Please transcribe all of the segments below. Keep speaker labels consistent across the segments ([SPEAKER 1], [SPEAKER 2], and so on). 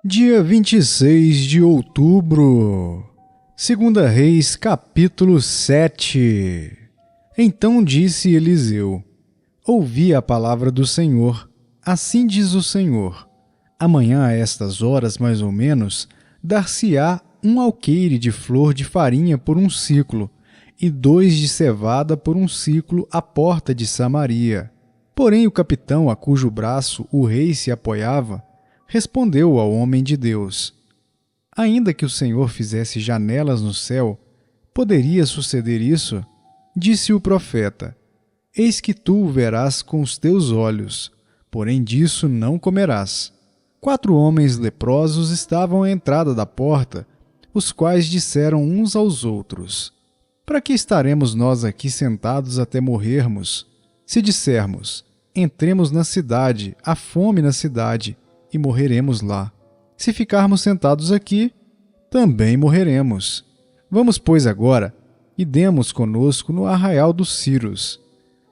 [SPEAKER 1] Dia 26 de outubro, 2 Reis, capítulo 7. Então disse Eliseu: Ouvi a palavra do Senhor. Assim diz o Senhor: amanhã a estas horas mais ou menos, dar-se-á um alqueire de flor de farinha por um siclo, e 2 de cevada por um siclo à porta de Samaria. Porém o capitão a cujo braço o rei se apoiava, respondeu ao homem de Deus: Ainda que o Senhor fizesse janelas no céu, poderia suceder isso? Disse o profeta: Eis que tu o verás com os teus olhos, porém disso não comerás. 4 homens leprosos estavam à entrada da porta, os quais disseram uns aos outros: Para que estaremos nós aqui sentados até morrermos? Se dissermos: Entremos na cidade, há fome na cidade, e morreremos lá. Se ficarmos sentados aqui, também morreremos. Vamos, pois, agora, e demos conosco no arraial dos Ciros.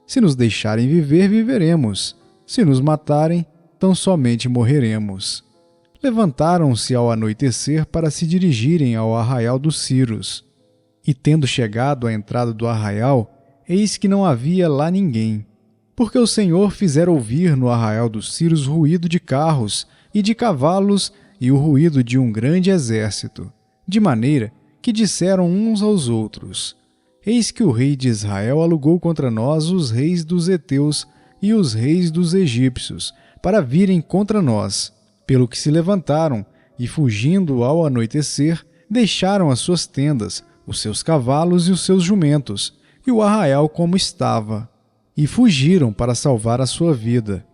[SPEAKER 1] Se nos deixarem viver, viveremos. Se nos matarem, tão somente morreremos. Levantaram-se ao anoitecer para se dirigirem ao arraial dos Ciros. E tendo chegado à entrada do arraial, eis que não havia lá ninguém, porque o Senhor fizera ouvir no arraial dos Ciros ruído de carros e de cavalos e o ruído de um grande exército, de maneira que disseram uns aos outros: Eis que o rei de Israel alugou contra nós os reis dos heteus e os reis dos egípcios, para virem contra nós. Pelo que se levantaram e, fugindo ao anoitecer, deixaram as suas tendas, os seus cavalos e os seus jumentos, e o arraial como estava, e fugiram para salvar a sua vida.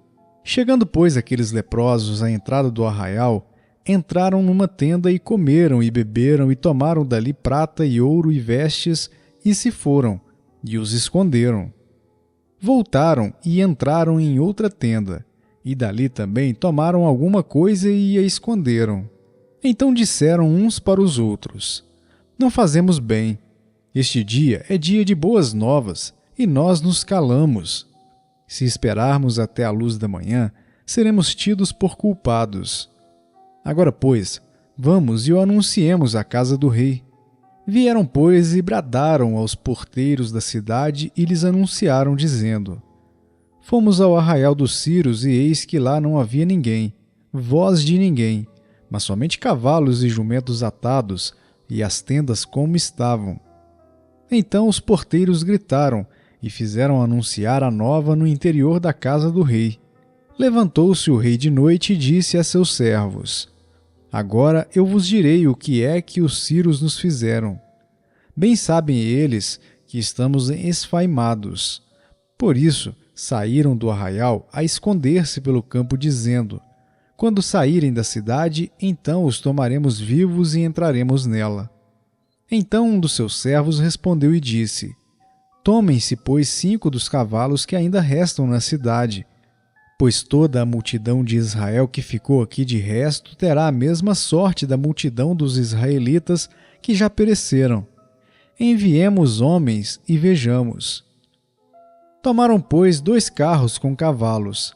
[SPEAKER 1] Chegando, pois, aqueles leprosos à entrada do arraial, entraram numa tenda e comeram e beberam e tomaram dali prata e ouro e vestes e se foram, e os esconderam. Voltaram e entraram em outra tenda, e dali também tomaram alguma coisa e a esconderam. Então disseram uns para os outros: Não fazemos bem. Este dia é dia de boas novas, e nós nos calamos. Se esperarmos até a luz da manhã, seremos tidos por culpados. Agora, pois, vamos e o anunciemos à casa do rei. Vieram, pois, e bradaram aos porteiros da cidade e lhes anunciaram, dizendo: Fomos ao arraial dos Ciros e eis que lá não havia ninguém, voz de ninguém, mas somente cavalos e jumentos atados, e as tendas como estavam. Então os porteiros gritaram e fizeram anunciar a nova no interior da casa do rei. Levantou-se o rei de noite e disse a seus servos: Agora eu vos direi o que é que os ciros nos fizeram. Bem sabem eles que estamos esfaimados. Por isso saíram do arraial a esconder-se pelo campo, dizendo: Quando saírem da cidade, então os tomaremos vivos e entraremos nela. Então um dos seus servos respondeu e disse: Tomem-se, pois, 5 dos cavalos que ainda restam na cidade, pois toda a multidão de Israel que ficou aqui de resto terá a mesma sorte da multidão dos israelitas que já pereceram. Enviemos homens e vejamos. Tomaram, pois, 2 carros com cavalos,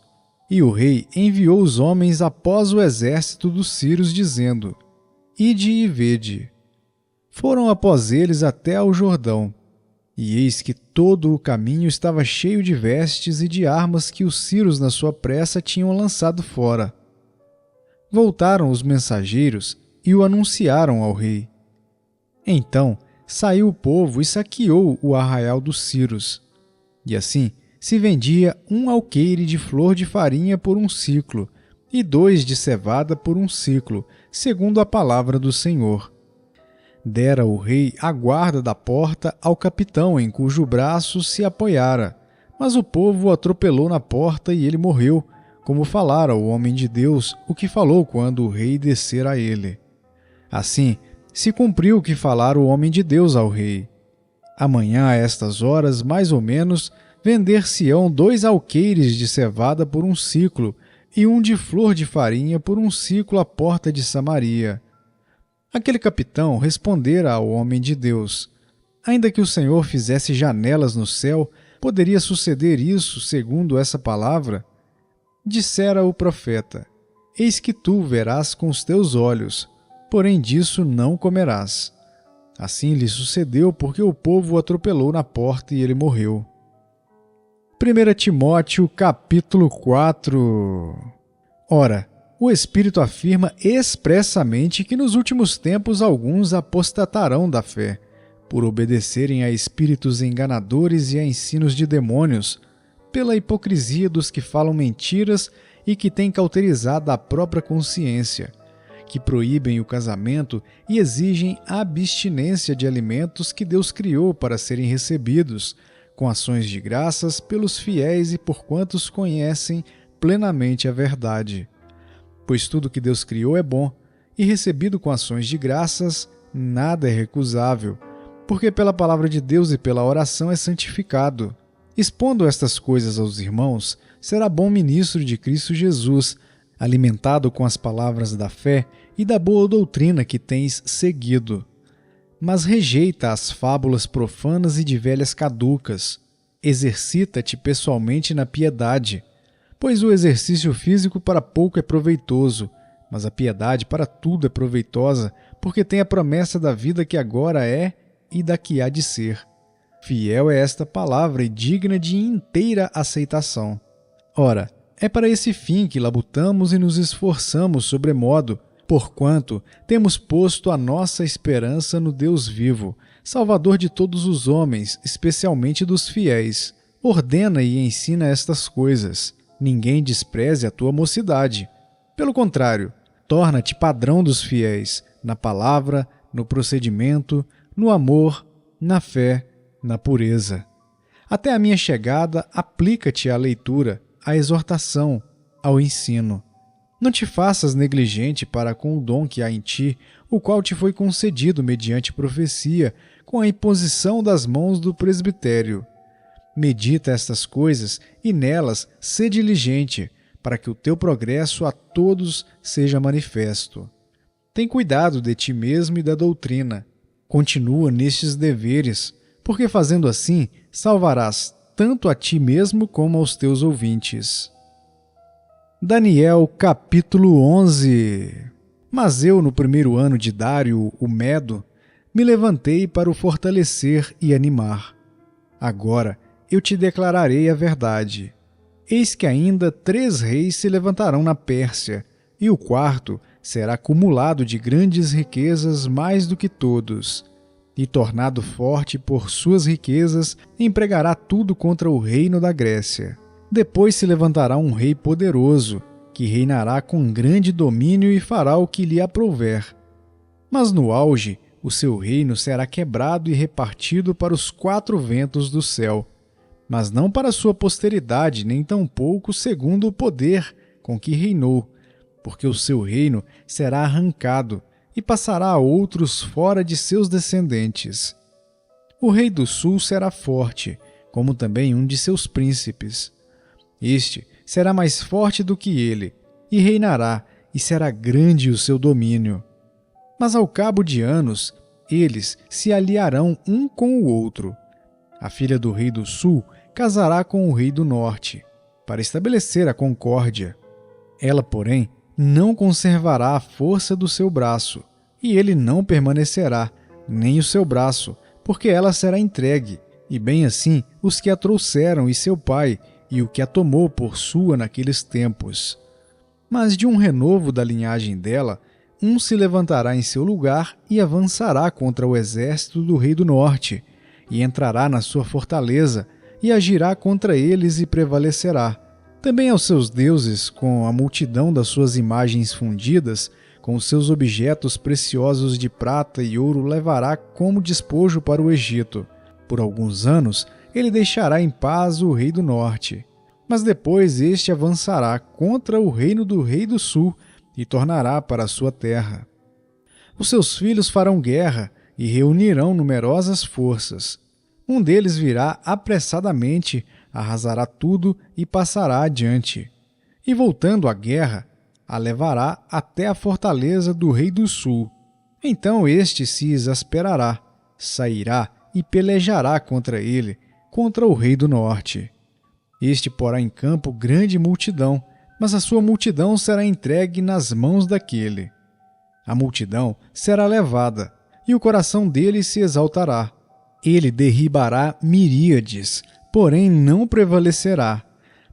[SPEAKER 1] e o rei enviou os homens após o exército dos Ciros, dizendo: Ide e vede. Foram após eles até ao Jordão, e eis que todo o caminho estava cheio de vestes e de armas que os ciros na sua pressa tinham lançado fora. Voltaram os mensageiros e o anunciaram ao rei. Então saiu o povo e saqueou o arraial dos Ciros. E assim se vendia um alqueire de flor de farinha por um siclo, e 2 de cevada por um siclo, segundo a palavra do Senhor. Dera o rei a guarda da porta ao capitão em cujo braço se apoiara, mas o povo o atropelou na porta e ele morreu, como falara o homem de Deus o que falou quando o rei descera a ele. Assim se cumpriu o que falara o homem de Deus ao rei. Amanhã a estas horas, mais ou menos, vender-se-ão 2 alqueires de cevada por um siclo e um de flor de farinha por um siclo à porta de Samaria. Aquele capitão respondera ao homem de Deus: Ainda que o Senhor fizesse janelas no céu, poderia suceder isso segundo essa palavra? Dissera o profeta: eis que tu verás com os teus olhos, porém disso não comerás. Assim lhe sucedeu porque o povo o atropelou na porta e ele morreu. 1 Timóteo capítulo 4. Ora, o Espírito afirma expressamente que nos últimos tempos alguns apostatarão da fé, por obedecerem a espíritos enganadores e a ensinos de demônios, pela hipocrisia dos que falam mentiras e que têm cauterizado a própria consciência, que proíbem o casamento e exigem a abstinência de alimentos que Deus criou para serem recebidos, com ações de graças pelos fiéis e por quantos conhecem plenamente a verdade. Pois tudo que Deus criou é bom, e recebido com ações de graças, nada é recusável, porque pela palavra de Deus e pela oração é santificado. Expondo estas coisas aos irmãos, será bom ministro de Cristo Jesus, alimentado com as palavras da fé e da boa doutrina que tens seguido. Mas rejeita as fábulas profanas e de velhas caducas. Exercita-te pessoalmente na piedade, pois o exercício físico para pouco é proveitoso, mas a piedade para tudo é proveitosa, porque tem a promessa da vida que agora é e da que há de ser. Fiel é esta palavra e digna de inteira aceitação. Ora, é para esse fim que labutamos e nos esforçamos sobremodo, porquanto temos posto a nossa esperança no Deus vivo, Salvador de todos os homens, especialmente dos fiéis. Ordena e ensina estas coisas. Ninguém despreze a tua mocidade. Pelo contrário, torna-te padrão dos fiéis, na palavra, no procedimento, no amor, na fé, na pureza. Até a minha chegada, aplica-te à leitura, à exortação, ao ensino. Não te faças negligente para com o dom que há em ti, o qual te foi concedido mediante profecia, com a imposição das mãos do presbitério. Medita estas coisas e nelas sê diligente, para que o teu progresso a todos seja manifesto. Tem cuidado de ti mesmo e da doutrina. Continua nestes deveres, porque fazendo assim, salvarás tanto a ti mesmo como aos teus ouvintes. Daniel capítulo 11. Mas eu, no primeiro ano de Dário, o Medo, me levantei para o fortalecer e animar. Agora eu te declararei a verdade. Eis que ainda 3 reis se levantarão na Pérsia, e o quarto será acumulado de grandes riquezas mais do que todos. E tornado forte por suas riquezas, empregará tudo contra o reino da Grécia. Depois se levantará um rei poderoso, que reinará com grande domínio e fará o que lhe aprouver. Mas no auge, o seu reino será quebrado e repartido para os 4 ventos do céu, mas não para sua posteridade, nem tampouco segundo o poder com que reinou, porque o seu reino será arrancado e passará a outros fora de seus descendentes. O rei do sul será forte, como também um de seus príncipes. Este será mais forte do que ele, e reinará, e será grande o seu domínio. Mas ao cabo de anos, eles se aliarão um com o outro. A filha do rei do sul casará com o rei do norte, para estabelecer a concórdia. Ela, porém, não conservará a força do seu braço, e ele não permanecerá, nem o seu braço, porque ela será entregue, e bem assim os que a trouxeram e seu pai, e o que a tomou por sua naqueles tempos. Mas de um renovo da linhagem dela, um se levantará em seu lugar e avançará contra o exército do rei do norte, e entrará na sua fortaleza, e agirá contra eles e prevalecerá. Também aos seus deuses, com a multidão das suas imagens fundidas, com os seus objetos preciosos de prata e ouro levará como despojo para o Egito. Por alguns anos, ele deixará em paz o rei do norte. Mas depois este avançará contra o reino do rei do sul e tornará para a sua terra. Os seus filhos farão guerra e reunirão numerosas forças. Um deles virá apressadamente, arrasará tudo e passará adiante. E voltando à guerra, a levará até a fortaleza do rei do sul. Então este se exasperará, sairá e pelejará contra ele, contra o rei do norte. Este porá em campo grande multidão, mas a sua multidão será entregue nas mãos daquele. A multidão será levada, e o coração dele se exaltará. Ele derribará miríades, porém não prevalecerá,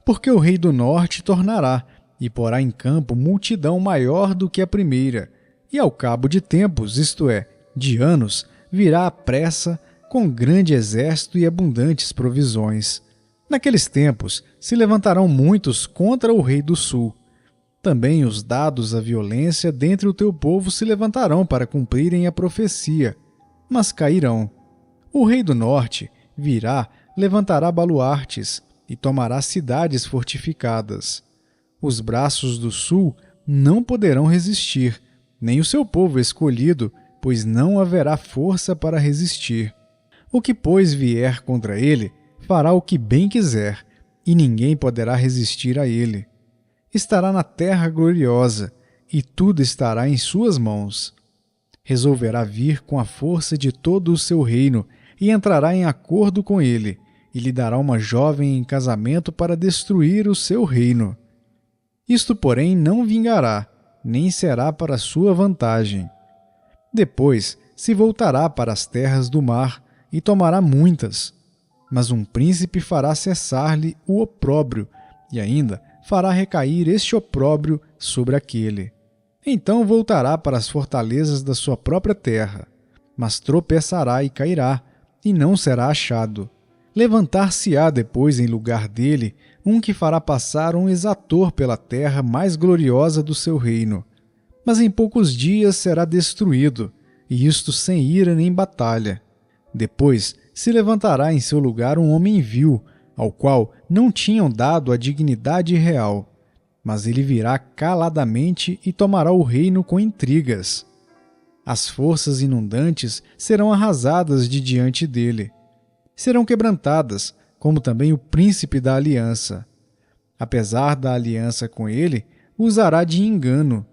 [SPEAKER 1] porque o rei do norte tornará, e porá em campo multidão maior do que a primeira, e ao cabo de tempos, isto é, de anos, virá à pressa, com grande exército e abundantes provisões. Naqueles tempos se levantarão muitos contra o rei do sul. Também os dados à violência dentre o teu povo se levantarão para cumprirem a profecia, mas cairão. O rei do norte virá, levantará baluartes e tomará cidades fortificadas. Os braços do sul não poderão resistir, nem o seu povo escolhido, pois não haverá força para resistir. O que, pois, vier contra ele, fará o que bem quiser, e ninguém poderá resistir a ele. Estará na terra gloriosa, e tudo estará em suas mãos. Resolverá vir com a força de todo o seu reino, e entrará em acordo com ele, e lhe dará uma jovem em casamento para destruir o seu reino. Isto, porém, não vingará, nem será para sua vantagem. Depois se voltará para as terras do mar e tomará muitas. Mas um príncipe fará cessar-lhe o opróbrio, e ainda fará recair este opróbrio sobre aquele. Então voltará para as fortalezas da sua própria terra, mas tropeçará e cairá, e não será achado. Levantar-se-á depois em lugar dele um que fará passar um exator pela terra mais gloriosa do seu reino. Mas em poucos dias será destruído, e isto sem ira nem batalha. Depois se levantará em seu lugar um homem vil, ao qual não tinham dado a dignidade real. Mas ele virá caladamente e tomará o reino com intrigas. As forças inundantes serão arrasadas de diante dele. Serão quebrantadas, como também o príncipe da aliança. Apesar da aliança com ele, usará de engano.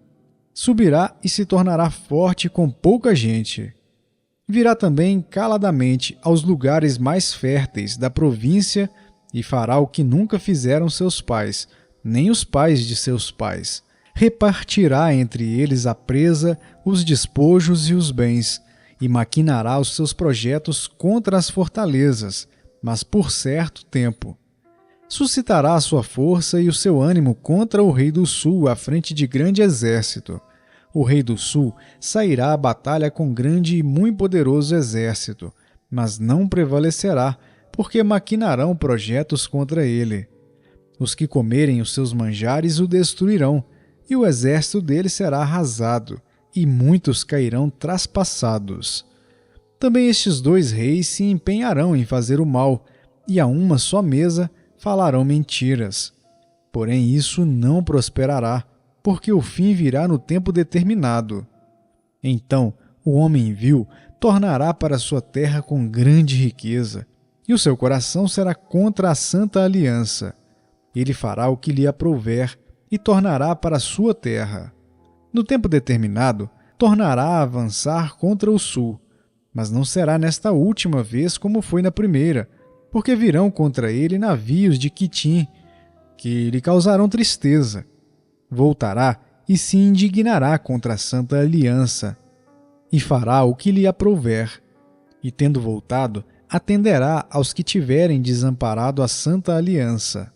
[SPEAKER 1] Subirá e se tornará forte com pouca gente. Virá também caladamente aos lugares mais férteis da província e fará o que nunca fizeram seus pais, nem os pais de seus pais. Repartirá entre eles a presa, os despojos e os bens, e maquinará os seus projetos contra as fortalezas, mas por certo tempo. Suscitará a sua força e o seu ânimo contra o rei do sul à frente de grande exército. O rei do sul sairá à batalha com grande e muito poderoso exército, mas não prevalecerá, porque maquinarão projetos contra ele. Os que comerem os seus manjares o destruirão, e o exército dele será arrasado, e muitos cairão traspassados. Também estes dois reis se empenharão em fazer o mal, e a uma só mesa falarão mentiras. Porém isso não prosperará, porque o fim virá no tempo determinado. Então o homem vil tornará para sua terra com grande riqueza, e o seu coração será contra a santa aliança. Ele fará o que lhe aprouver, e tornará para sua terra. No tempo determinado, tornará a avançar contra o sul, mas não será nesta última vez como foi na primeira, porque virão contra ele navios de Quitim, que lhe causarão tristeza. Voltará e se indignará contra a santa aliança, e fará o que lhe aprouver. E tendo voltado, atenderá aos que tiverem desamparado a santa aliança.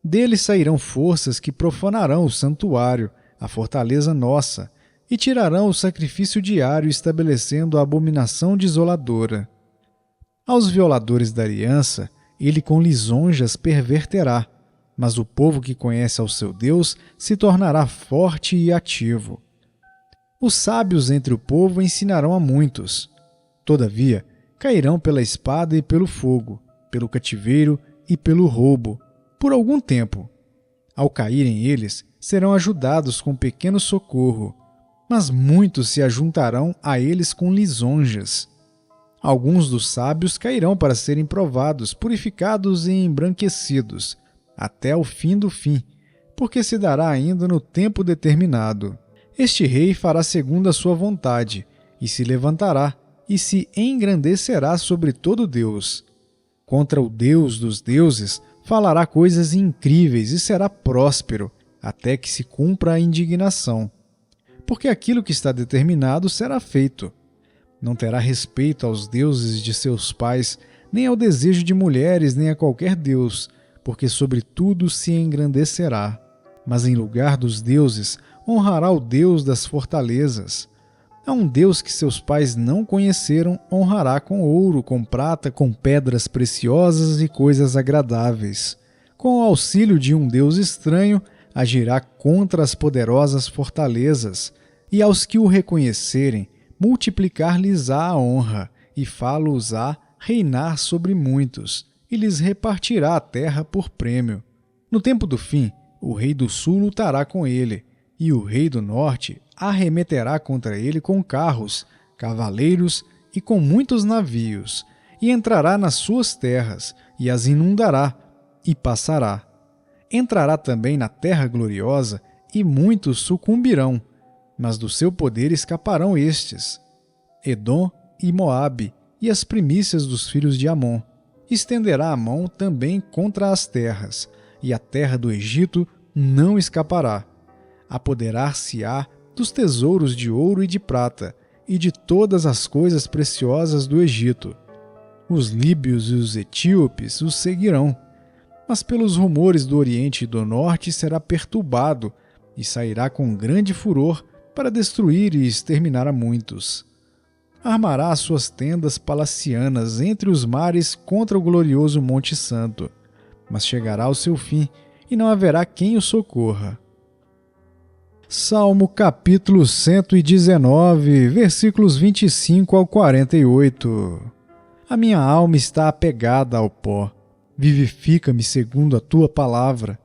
[SPEAKER 1] Dele sairão forças que profanarão o santuário, a fortaleza nossa, e tirarão o sacrifício diário, estabelecendo a abominação desoladora. Aos violadores da aliança, ele com lisonjas perverterá, mas o povo que conhece ao seu Deus se tornará forte e ativo. Os sábios entre o povo ensinarão a muitos. Todavia, cairão pela espada e pelo fogo, pelo cativeiro e pelo roubo, por algum tempo. Ao caírem eles, serão ajudados com pequeno socorro, mas muitos se ajuntarão a eles com lisonjas. Alguns dos sábios cairão para serem provados, purificados e embranquecidos, até o fim do fim, porque se dará ainda no tempo determinado. Este rei fará segundo a sua vontade, e se levantará, e se engrandecerá sobre todo Deus. Contra o Deus dos deuses falará coisas incríveis e será próspero, até que se cumpra a indignação. Porque aquilo que está determinado será feito. Não terá respeito aos deuses de seus pais, nem ao desejo de mulheres, nem a qualquer deus, porque sobre tudo se engrandecerá. Mas em lugar dos deuses, honrará o Deus das fortalezas. A um Deus que seus pais não conheceram, honrará com ouro, com prata, com pedras preciosas e coisas agradáveis. Com o auxílio de um Deus estranho, agirá contra as poderosas fortalezas, e aos que o reconhecerem, multiplicar-lhes-á a honra, e fá-los-á reinar sobre muitos, e lhes repartirá a terra por prêmio. No tempo do fim, o rei do sul lutará com ele, e o rei do norte arremeterá contra ele com carros, cavaleiros e com muitos navios, e entrará nas suas terras, e as inundará, e passará. Entrará também na terra gloriosa, e muitos sucumbirão, mas do seu poder escaparão estes: Edom e Moabe, e as primícias dos filhos de Amon. Estenderá a mão também contra as terras, e a terra do Egito não escapará. Apoderar-se-á dos tesouros de ouro e de prata, e de todas as coisas preciosas do Egito. Os líbios e os etíopes os seguirão, mas pelos rumores do Oriente e do Norte será perturbado, e sairá com grande furor para destruir e exterminar a muitos. Armará as suas tendas palacianas entre os mares contra o glorioso Monte Santo, mas chegará ao seu fim, e não haverá quem o socorra. Salmo capítulo 119, versículos 25 ao 48. A minha alma está apegada ao pó. Vivifica-me segundo a tua palavra.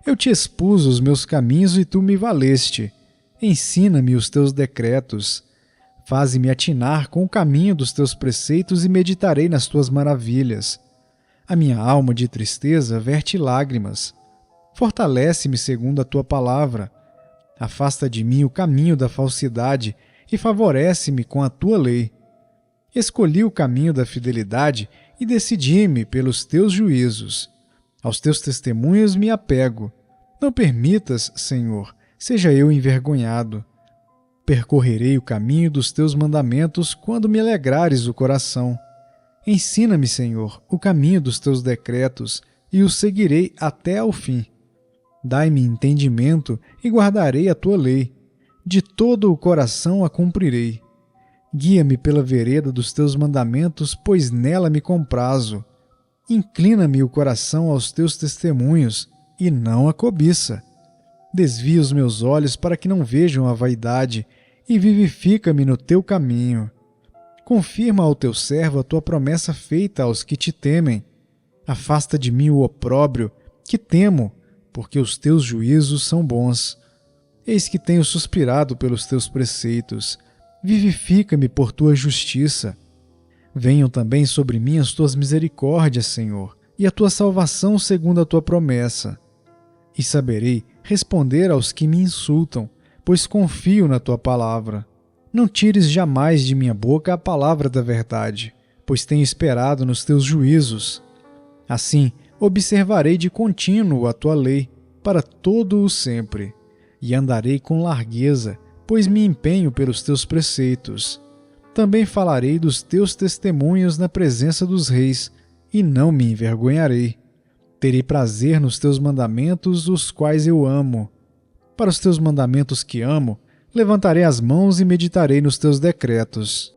[SPEAKER 1] Eu te expus os meus caminhos e tu me valeste. Ensina-me os teus decretos. Faze-me atinar com o caminho dos teus preceitos e meditarei nas tuas maravilhas. A minha alma de tristeza verte lágrimas. Fortalece-me segundo a tua palavra. Afasta de mim o caminho da falsidade e favorece-me com a tua lei. Escolhi o caminho da fidelidade e decidi-me pelos teus juízos. Aos teus testemunhos me apego. Não permitas, Senhor, seja eu envergonhado. Percorrerei o caminho dos teus mandamentos quando me alegrares o coração. Ensina-me, Senhor, o caminho dos teus decretos e o seguirei até ao fim. Dai-me entendimento e guardarei a tua lei. De todo o coração a cumprirei. Guia-me pela vereda dos teus mandamentos, pois nela me comprazo. Inclina-me o coração aos teus testemunhos, e não a cobiça. Desvia os meus olhos para que não vejam a vaidade, e vivifica-me no teu caminho. Confirma ao teu servo a tua promessa feita aos que te temem. Afasta de mim o opróbrio, que temo, porque os teus juízos são bons. Eis que tenho suspirado pelos teus preceitos. Vivifica-me por tua justiça. Venham também sobre mim as tuas misericórdias, Senhor, e a tua salvação segundo a tua promessa. E saberei responder aos que me insultam, pois confio na tua palavra. Não tires jamais de minha boca a palavra da verdade, pois tenho esperado nos teus juízos. Assim, observarei de contínuo a tua lei, para todo o sempre, e andarei com largueza, pois me empenho pelos teus preceitos. Também falarei dos teus testemunhos na presença dos reis, e não me envergonharei. Terei prazer nos teus mandamentos, os quais eu amo. Para os teus mandamentos que amo, levantarei as mãos e meditarei nos teus decretos.